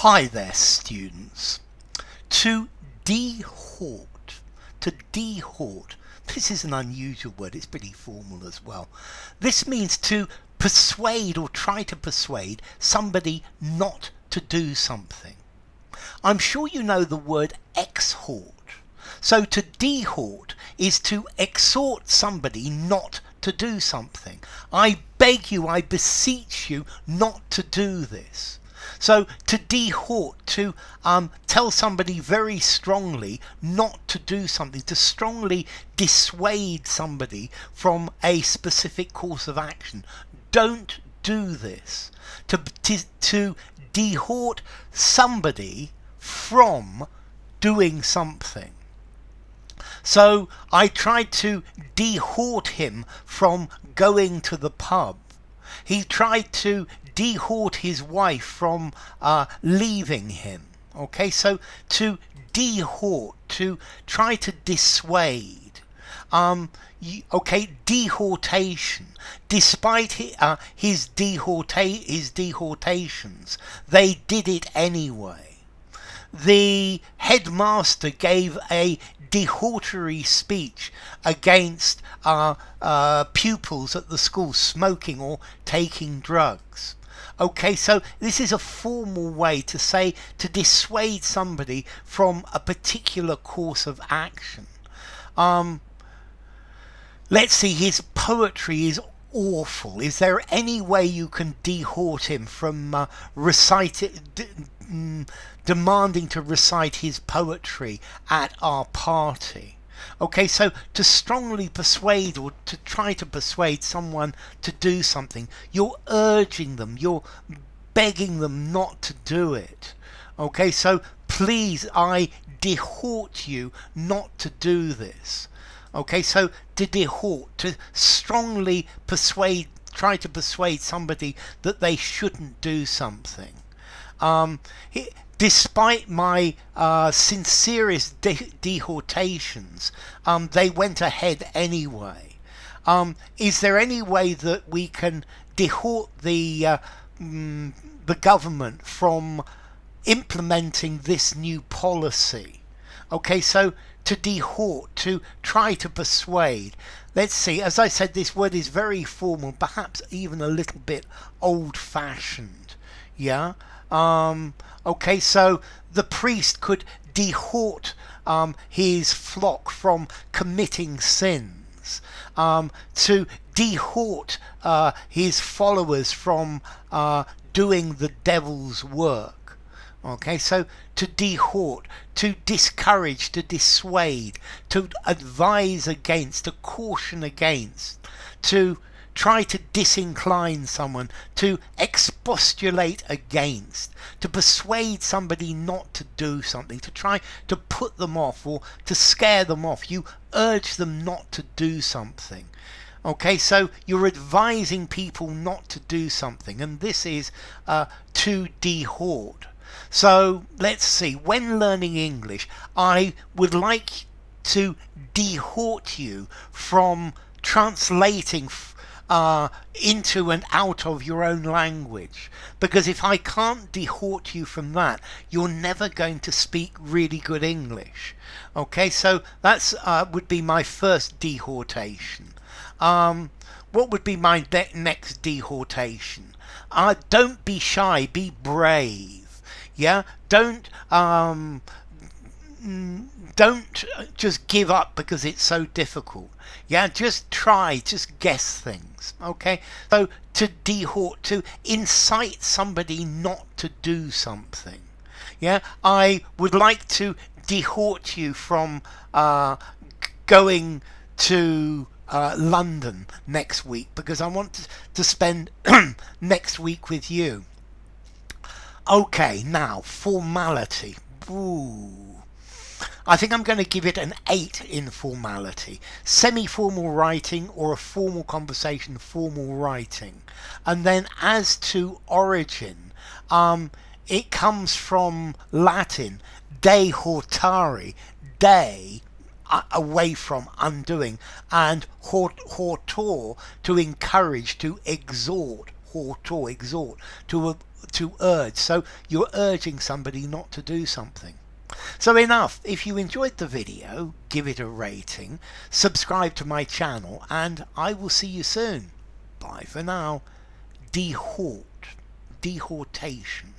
Hi there, students. To dehort. To dehort. This is an unusual word. It's pretty formal as well. This means to persuade or try to persuade somebody not to do something. I'm sure you know the word exhort. So to dehort is to exhort somebody not to do something. I beg you, I beseech you not to do this. So to dehort, to tell somebody very strongly not to do something, to strongly dissuade somebody from a specific course of action. Don't do this. To dehort somebody from doing something. So I tried to dehort him from going to the pub. He tried to dehort his wife from leaving him. Okay, so to dehort, to try to dissuade. Dehortation. Despite his dehortations, they did it anyway. The headmaster gave a dehortatory speech against pupils at the school smoking or taking drugs. Okay, so this is a formal way to say, to dissuade somebody from a particular course of action. Let's see, his poetry is awful. Is there any way you can dehort him from demanding to recite his poetry at our party? Okay, so to strongly persuade or to try to persuade someone to do something, you're urging them, you're begging them not to do it. Okay, so please, I dehort you not to do this. Okay, so to dehort, to strongly persuade, try to persuade somebody that they shouldn't do something. Despite my sincerest dehortations, they went ahead anyway. Is there any way that we can dehort the government from implementing this new policy? Okay, so to dehort, to try to persuade. Let's see, as I said, this word is very formal, perhaps even a little bit old-fashioned. Yeah? Okay, so the priest could dehort his flock from committing sins, to dehort his followers from doing the devil's work. Okay, so to dehort, to discourage, to dissuade, to advise against, to caution against, to try to disincline someone, to expostulate against, to persuade somebody not to do something, to try to put them off or to scare them off. You urge them not to do something. Okay, so you're advising people not to do something, and this is to dehort. So let's see, when learning English, I would like to dehort you from translating into and out of your own language, because if I can't dehort you from that, you're never going to speak really good English. Okay, so that's would be my first dehortation. What would be my next dehortation? Don't be shy, be brave. Yeah, don't just give up because it's so difficult. Yeah, just try, just guess things. Okay, so to dehort, to incite somebody not to do something. Yeah, I would like to dehort you from going to London next week, because I want to spend next week with you. Okay, now formality. Ooh. I think I'm going to give it an 8 in formality. Semi-formal writing or a formal conversation, formal writing. And then as to origin, it comes from Latin, dehortare, de, away from, undoing, and hortor, to encourage, to exhort, dehort or exhort, to urge. So you're urging somebody not to do something. So enough. If you enjoyed the video, give it a rating, subscribe to my channel, and I will see you soon. Bye for now. Dehort. Dehortation.